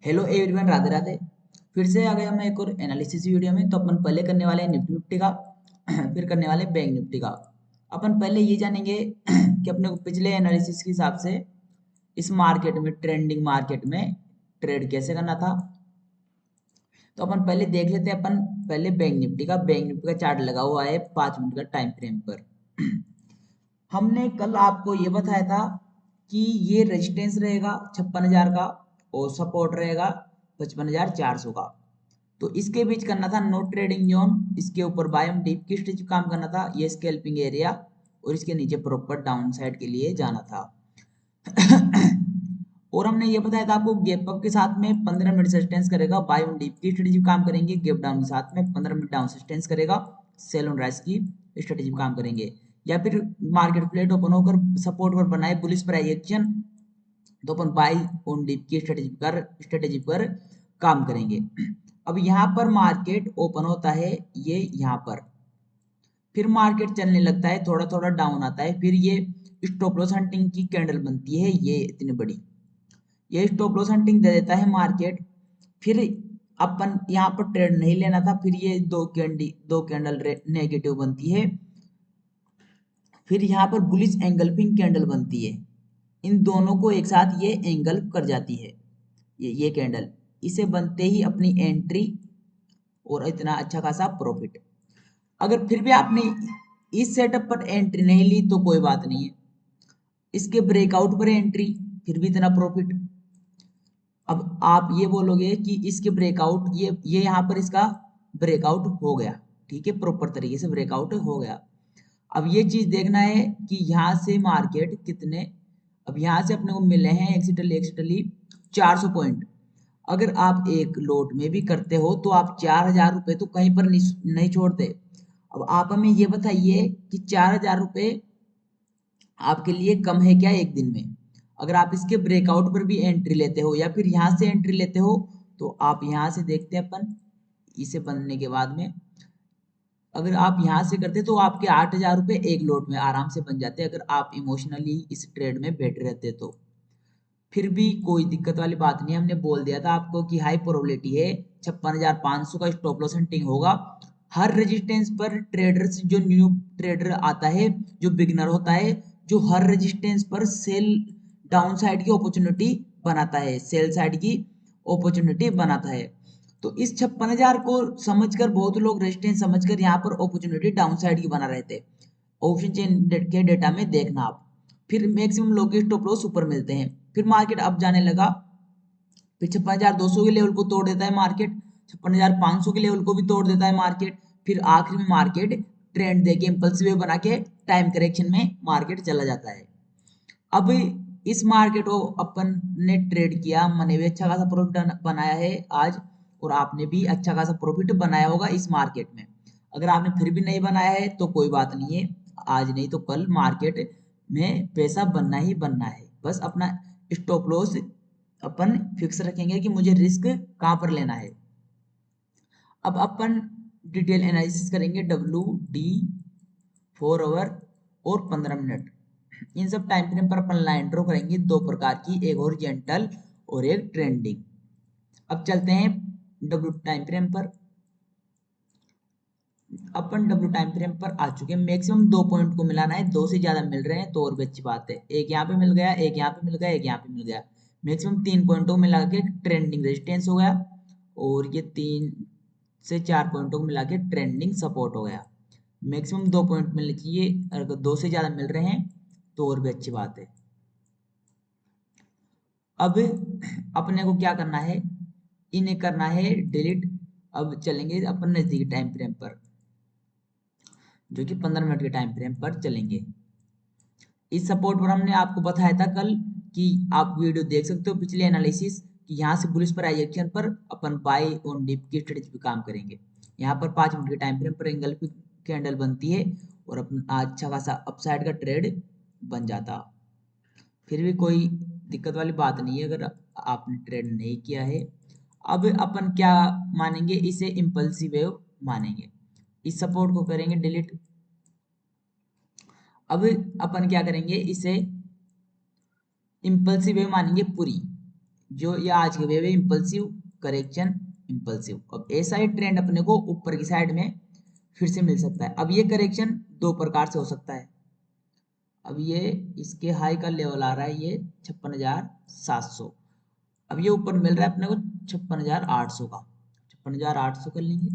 Hello everyone, Radhe Radhe. फिर से आ गया मैं एक और एनालिसिस वीडियो में। तो अपन पहले करने वाले हैं निफ्टी फिफ्टी का, फिर करने वाले हैं बैंक निफ्टी का। अपन पहले ये जानेंगे कि अपने को पिछले एनालिसिस के हिसाब से इस मार्केट में, ट्रेंडिंग मार्केट में ट्रेड कैसे करना था। तो अपन पहले देख लेते हैं। अपन पहले बैंक निफ्टी का चार्ट लगा हुआ है 5 मिनट का टाइम फ्रेम पर। हमने कल आपको ये बताया था कि ये रेजिस्टेंस रहेगा 56,000 का और सपोर्ट रहेगा 55,400 का। तो इसके बीच करना था नो ट्रेडिंग जोन, इसके ऊपर बायम डीप की स्टिच काम करना था, ये स्कैल्पिंग एरिया, और इसके नीचे प्रॉपर डाउन साइड के लिए जाना था। और हमने ये बताया था आपको गैप अप के साथ में 15 मिनट सस्टेंस करेगा, बाय ऑन डीप की स्ट्रेटजी काम करेंगे, गैप डाउन के साथ में 15 मिनट डाउन सस्टेंस करेगा, सेल ऑन राइज की स्ट्रेटजी काम करेंगे। या फिर मार्केट फ्लैट ओपन होकर सपोर्ट पर बनाए बुलिश प्राइस एक्शन, तो अपन बाय ऑन डीप की स्ट्रेटजी पर काम करेंगे। अब यहाँ पर मार्केट ओपन होता है, ये यहाँ पर, फिर मार्केट चलने लगता है, थोड़ा थोड़ा डाउन आता है, फिर ये स्टॉप लॉस हंटिंग की कैंडल बनती है, ये इतनी बड़ी, ये स्टॉप लॉस हंटिंग दे देता है मार्केट। फिर अपन यहाँ पर ट्रेड नहीं लेना था, फिर ये दो कैंडल नेगेटिव बनती है, फिर यहाँ पर बुलिश एंगल्फिंग कैंडल बनती है, इन दोनों को एक साथ ये एंगल्फ कर जाती है, ये कैंडल, इसे बनते ही अपनी एंट्री और इतना अच्छा खासा प्रॉफिट। अगर फिर भी आपने इस सेटअप पर एंट्री नहीं ली तो कोई बात नहीं है, इसके ब्रेकआउट पर एंट्री, फिर भी इतना प्रॉफिट। अब आप ये बोलोगे कि इसके ब्रेकआउट, ये यहाँ पर इसका ब्रेकआउट हो गया, ठीक है, प्रॉपर तरीके से ब्रेकआउट हो गया। अब ये चीज देखना है कि यहाँ से मार्केट कितने, अब यहाँ से अपने को मिले हैं एक्सिटली 400 पॉइंट। अगर आप एक लोट में भी करते हो तो आप 4,000 रुपये तो कहीं पर नहीं छोड़ते। अब आप हमें ये बताइए कि 4,000 रुपये आपके लिए कम है क्या एक दिन में। अगर आप इसके ब्रेकआउट पर भी एंट्री लेते हो या फिर यहाँ से एंट्री लेते हो, तो आप यहाँ से देखते हैं अपन, इसे बनने के बाद में अगर आप यहाँ से करते तो आपके 8,000 रुपये एक लोट में आराम से बन जाते, अगर आप इमोशनली इस ट्रेड में बैठे रहते तो। फिर भी कोई दिक्कत वाली बात नहीं है, हमने बोल दिया था आपको कि हाई प्रोबेबिलिटी है 56,500 का स्टॉप लॉस हंटिंग होगा। हर रेजिस्टेंस पर ट्रेडर्स, जो न्यू ट्रेडर आता है, जो बिगनर होता है, जो हर रेजिस्टेंस पर सेल डाउन साइड की अपॉर्चुनिटी बनाता है, सेल साइड की अपॉर्चुनिटी बनाता है। तो इस 56,000 को समझकर बहुत लोग रेजिस्टेंस समझकर यहाँ पर अपॉर्चुनिटी डाउन साइड की बना रहे थे। ऑप्शन चेन के डेटा में देखना आप, फिर मैक्सिमम लोग के स्टॉप लॉस ऊपर मिलते हैं। फिर मार्केट अप जाने लगा, फिर 56,200 के लेवल को तोड़ देता है मार्केट, 56,500 के लेवल को भी तोड़ देता है मार्केट, फिर आखिर में मार्केट ट्रेंड देके इम्पल्सिव बना के टाइम करेक्शन में मार्केट चला जाता है। अब इस मार्केट को अपन ने ट्रेड किया, मैंने भी अच्छा खासा प्रॉफिट बनाया है आज, और आपने भी अच्छा खासा प्रॉफिट बनाया होगा इस मार्केट में। अगर आपने फिर भी नहीं बनाया है तो कोई बात नहीं है, आज नहीं तो कल मार्केट में पैसा बनना ही बनना है। बस अपना स्टॉप लॉस अपन फिक्स रखेंगे कि मुझे रिस्क कहाँ पर लेना है। अब अपन डिटेल एनालिसिस करेंगे, WD 4 आवर और 15 मिनट, इन सब टाइम फ्रेम पर अपन लाइन ड्रॉ करेंगे, दो प्रकार की, एक हॉरिजॉन्टल और एक ट्रेंडिंग। अब चलते हैं डब्ल्यू टाइम फ्रेम पर। अपन डब्ल्यू टाइम फ्रेम पर आ चुके हैं, मैक्सिमम 2 पॉइंट को मिलाना है, दो से ज्यादा मिल रहे हैं तो और भी अच्छी बात है, एक यहाँ पे मिल गया, एक यहाँ पे मिल गया, एक यहाँ पे मिल गया, मैक्सिमम 3 पॉइंटों को मिला के ट्रेंडिंग रेजिस्टेंस हो गया, और ये 3 से 4 पॉइंटों को मिला के ट्रेंडिंग सपोर्ट हो गया। मैक्सिमम 2 पॉइंट मिलने चाहिए, अगर दो से ज्यादा मिल रहे हैं तो और भी अच्छी बात है। अब अपने को क्या करना है, इन्हें करना है डिलीट। अब चलेंगे अपन नजदीकी टाइम फ्रेम पर, जो कि 15 मिनट के टाइम फ्रेम पर चलेंगे। इस सपोर्ट पर हमने आपको बताया था कल कि आप वीडियो देख सकते हो पिछले एनालिसिस, कि यहाँ से बुलिश पर एक्शन पर अपन बाय ऑन डिप की स्ट्रेटजी पे काम करेंगे। यहाँ पर 5 मिनट के टाइम फ्रेम पर एंगल्फिंग कैंडल बनती है और अपन अच्छा खासा अपसाइड का ट्रेड बन जाता। फिर भी कोई दिक्कत वाली बात नहीं है अगर आपने ट्रेड नहीं किया है। अब अपन क्या मानेंगे, इसे इम्पल्सिव वेव मानेंगे, इस सपोर्ट को करेंगे डिलीट। अब अपन क्या करेंगे, इसे इम्पल्सिव वेव मानेंगे पूरी, जो ये आज के वे इम्पल्सिव करेक्शन इम्पल्सिव। अब ऐसा ही ट्रेंड अपने को ऊपर की साइड में फिर से मिल सकता है। अब ये करेक्शन दो प्रकार से हो सकता है। अब ये इसके हाई का लेवल आ रहा है ये 56,700। अब ये ऊपर मिल रहा है अपने को 56,800 का, 56,800 कर लेंगे।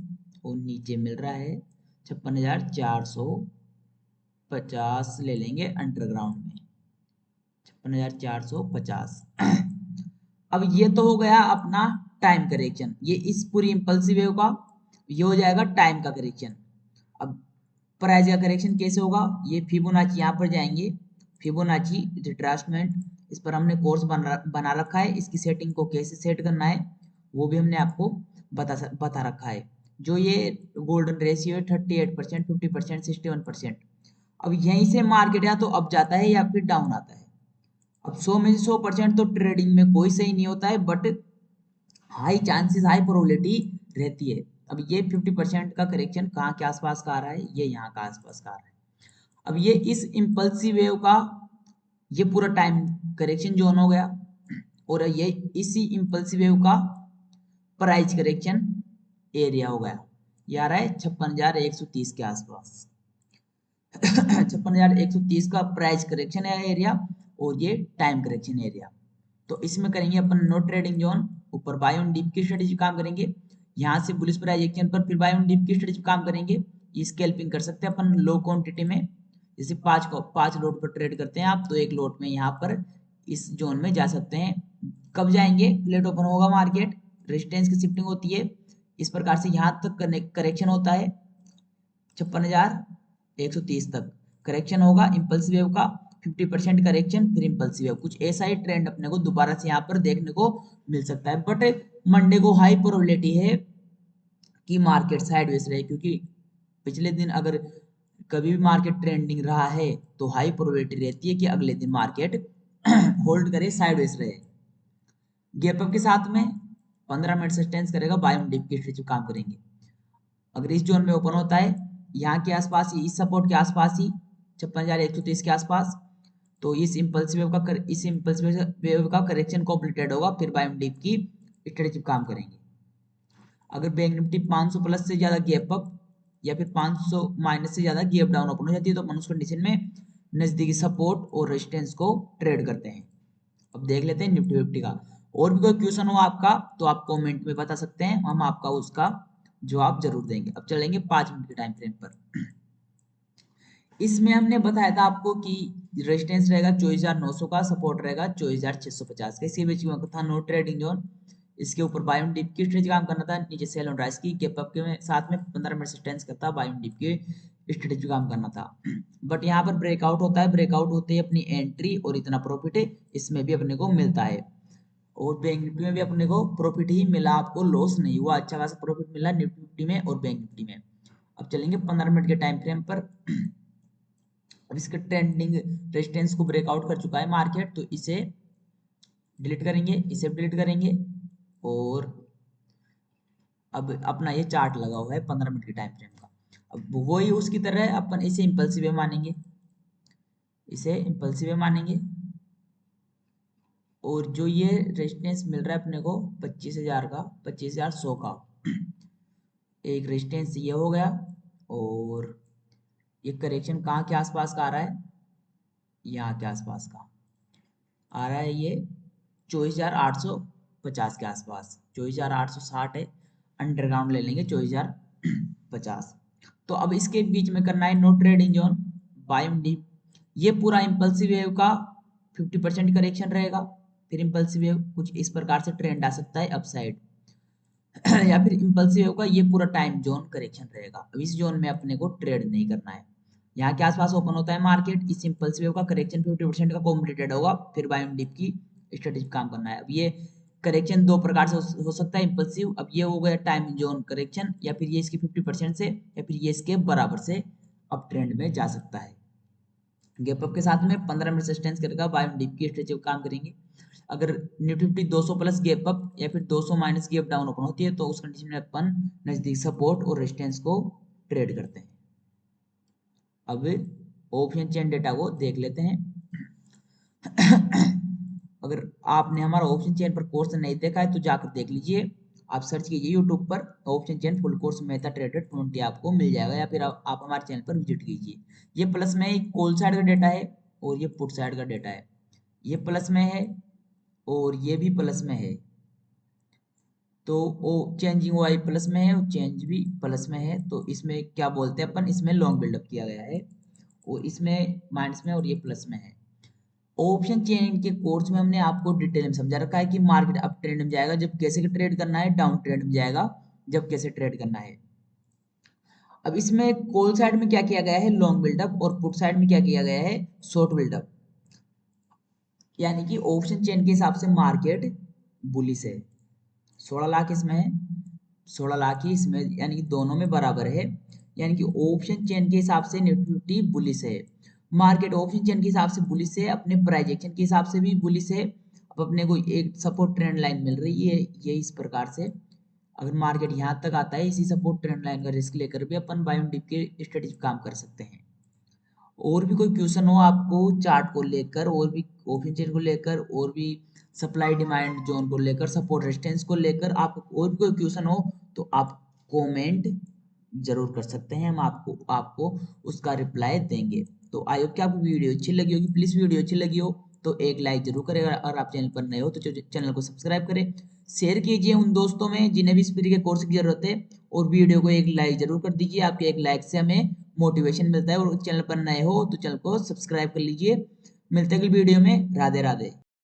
और नीचे मिल रहा है 56,450 ले लेंगे अंडरग्राउंड में, 56,450। अब ये तो हो गया अपना टाइम करेक्शन, ये इस पूरी इम्पल्सिव वेव का ये हो जाएगा टाइम का करेक्शन। अब प्राइस का करेक्शन कैसे होगा, ये फिबोनाची यहाँ पर जाएंगे, फिबोनाची रिट्रेसमेंट, इस पर हमने कोर्स बना रखा है। इसकी सेटिंग को कैसे सेट करना है वो भी हमने आपको बता रखा है। जो ये गोल्डन रेशियो है 38%, 50%, 61%। अब यहीं से मार्केट या तो अप जाता है या फिर डाउन आता है। अब 100 में से 100% तो ट्रेडिंग में कोई सही नहीं होता है, but high chances, high probability रहती है। अब ये 50% का करेक्शन कहाँ के आसपास का आ रहा है, ये यहाँ का आसपास का आ रहा है। अब ये इस इम्पल्सिव वेव का ये पूरा टाइम करेक्शन जोन हो गया, और ये इसी इम्पल्सिव वेव का प्राइस करेक्शन एरिया हो गया। ये आ रहा है 56,130 के आसपास। 56,130 का प्राइस करेक्शन है एरिया, और ये टाइम करेक्शन एरिया। तो इसमें करेंगे अपन नो ट्रेडिंग जोन, ऊपर बाय ऑन डिप की स्ट्रेटेजी काम करेंगे। यहाँ से बुलिश प्राइस एक्शन पर फिर बाय ऑन डिप की स्ट्रेटेजी काम करेंगे। स्कैल्पिंग कर सकते हैं अपन लो क्वांटिटी में, जैसे पांच लोट पर ट्रेड करते हैं आप, तो एक लोट में यहाँ पर इस जोन में जा सकते हैं। कब जाएंगे, फ्लैट ओपन होगा मार्केट, रेजिस्टेंस की शिफ्टिंग होती है, इस प्रकार से यहाँ तक करेक्शन होता है 56,130 तक करेक्शन होगा इम्पल्सिव वेव का। 50% करेक्शन फिर इम्पल्सिव वेव, कुछ ऐसा ही ट्रेंड अपने को दोबारा से यहाँ पर देखने को मिल सकता है। बट मंडे को हाई प्रोबेबिलिटी है कि मार्केट साइडवेज रहे, क्योंकि पिछले दिन अगर कभी भी मार्केट ट्रेंडिंग रहा है तो हाई प्रोबेबिलिटी रहती है कि अगले दिन मार्केट होल्ड करे, साइडवेज रहे। गैप अप के साथ में 15 मिनट सस्टेंस करेगा, बाय ऑन डिप की स्ट्रेटेजी काम करेंगे। अगर इस जोन में ओपन होता है यहाँ के आसपास ही, इस सपोर्ट के आसपास ही 56,130 के आसपास, तो इस इम्पल्सिव वेव का करेक्शन कंप्लीटेड होगा, फिर बाय ऑन डिप की स्ट्रेटेजी काम करेंगे। अगर बैंक निफ्टी 500 प्लस से ज्यादा गैप अप या फिर 500 माइनस से ज्यादा गैप डाउन ओपन हो जाती है, तो अपन उस कंडीशन में नजदीकी सपोर्ट और रेजिस्टेंस को ट्रेड करते हैं। अब देख लेते हैं निफ्टी फिफ्टी का। और भी कोई क्वेश्चन हो आपका तो आप कमेंट में बता सकते हैं, हम आपका उसका जवाब जरूर देंगे। अब चलेंगे 5 मिनट के टाइम फ्रेम पर। इसमें हमने बताया था आपको कि रेजिस्टेंस रहेगा 24,900 का, सपोर्ट रहेगा 24,650 का। इसके बीच में था नो ट्रेडिंग जोन, इसके ऊपर बाय ऑन डिप की स्ट्रेटेजी काम करना था, नीचे सेल ऑन राइज की गैप अप के साथ में 15 मिनट सस्टेंस करता, बाय ऑन डिप की स्ट्रेटेजी काम करना था। बट यहाँ पर ब्रेकआउट होता है, ब्रेकआउट होते ही अपनी एंट्री और इतना प्रॉफिट है इसमें भी अपने को मिलता है। और बैंक निफ्टी में भी अपने को प्रॉफिट ही मिला, आपको लॉस नहीं हुआ, अच्छा खासा प्रॉफिट मिला निफ्टी निफ्टी में और बैंक निफ्टी में। अब चलेंगे 15 मिनट के टाइम फ्रेम पर। अब इसके ट्रेंडिंग रेजिस्टेंस को ब्रेकआउट कर चुका है मार्केट, तो इसे डिलीट करेंगे, इसे डिलीट करेंगे। और अब अपना ये चार्ट लगा हुआ है 15 मिनट के टाइम फ्रेम का। अब वही उसकी तरह अपन इसे इम्पल्सिव मानेंगे, इसे इम्पल्सिव मानेंगे। और जो ये रेजिस्टेंस मिल रहा है अपने को 25,000 का, 25,100 का, एक रेजिस्टेंस ये हो गया। और ये करेक्शन कहाँ के आसपास का आ रहा है, यहाँ के आसपास का आ रहा है ये 24,850 के आसपास, 24,860 है, अंडरग्राउंड ले लेंगे 24,050। तो अब इसके बीच में करना है no trading zone, buy on dip. ये पूरा इम्पल्सिव वेव का 50% करेक्शन रहेगा, फिर इम्पल्सिव वेव कुछ इस प्रकार से ट्रेंड आ सकता है अपसाइड या फिर इम्पल्सिव वेव का ये पूरा टाइम जोन करेक्शन रहेगा। अब इस जोन में अपने को ट्रेड नहीं करना है। यहाँ के आसपास ओपन होता है मार्केट, इस इम्पल्सिव वेव का करेक्शन 50% का कॉम्प्लीटेड होगा, फिर बाय ऑन डिप की स्ट्रेटेजी काम करना है। अब ये करेक्शन दो प्रकार से हो सकता है इम्पल्सिव, अब ये हो गया टाइम जोन करेक्शन, या फिर ये इसके 50% से, या फिर ये इसके बराबर से अप ट्रेंड में जा सकता है। गैप अप के साथ में 15 मिनट सस्टेंस करेगा, बाय ऑन डिप की स्ट्रेटेजी काम करेंगे। अगर निफ्टी 200 प्लस गैप अप या फिर 200 माइनस गैप डाउन ओपन होती है, तो उस कंडीशन में अपन नजदीक सपोर्ट और रेजिस्टेंस को ट्रेड करते हैं। अब ऑप्शन चेन डेटा को देख लेते हैं। अगर आपने हमारा ऑप्शन चेन पर कोर्स नहीं देखा है तो जाकर देख लीजिए। आप सर्च कीजिए यूट्यूब पर ऑप्शन चेन फुल कोर्स मेथा ट्रेडर 20 आपको मिल जाएगा, या फिर आप हमारे चैनल पर विजिट कीजिए। ये प्लस में एक कॉल साइड का डेटा है और ये पुट साइड का डेटा है। ये प्लस में है और ये भी प्लस में है, तो वो चेंजिंग वाई प्लस में है और चेंज भी प्लस में है। तो इसमें क्या बोलते हैं अपन, इसमें लॉन्ग बिल्डअप किया गया है और इसमें माइनस में और ये प्लस में है। ऑप्शन चेन के कोर्स में हमने आपको डिटेल में समझा रखा है कि मार्केट अप ट्रेंड में जाएगा जब कैसे ट्रेड करना है, डाउन ट्रेंड में जाएगा जब कैसे ट्रेड करना है। अब इसमें कॉल साइड में क्या किया गया है, लॉन्ग बिल्डअप, और पुट साइड में क्या किया गया है, शॉर्ट बिल्डअप। यानी कि ऑप्शन चेन के हिसाब से मार्केट बुलिश है। 16 लाख इसमें है, 16 लाख ही इसमें, यानी कि दोनों में बराबर है। यानी कि ऑप्शन चेन के हिसाब से निफ्टी बुलिश है। मार्केट ऑप्शन चेन के हिसाब से बुलिश है, अपने प्राइस एक्शन के हिसाब से भी बुलिश है। अब अपने को एक सपोर्ट ट्रेंड लाइन मिल रही है ये इस प्रकार से। अगर मार्केट यहाँ तक आता है, इसी सपोर्ट ट्रेंड लाइन का रिस्क लेकर भी अपन बाय ऑन डिप के स्ट्रेटेजी काम कर सकते हैं। और भी कोई क्वेश्चन हो आपको चार्ट को लेकर, और भी ऑप्शन चेन को लेकर, और भी सप्लाई डिमांड जोन को लेकर, सपोर्ट रेजिस्टेंस को लेकर आपको और भी कोई क्वेश्चन हो तो आप कमेंट जरूर कर सकते हैं, हम आपको आपको उसका रिप्लाई देंगे। तो आई होप कि आपको वीडियो अच्छी लगी होगी। प्लीज वीडियो अच्छी लगी हो तो एक लाइक जरूर करेगा, और आप चैनल पर नए हो तो चैनल को सब्सक्राइब करें, शेयर कीजिए उन दोस्तों में जिन्हें भी इस फ्री के कोर्स की जरूरत है, और वीडियो को एक लाइक जरूर कर दीजिए। आपके एक लाइक से हमें मोटिवेशन मिलता है। और चैनल पर नए हो तो चैनल को सब्सक्राइब कर लीजिए। मिलते हैं अगली वीडियो में। राधे राधे।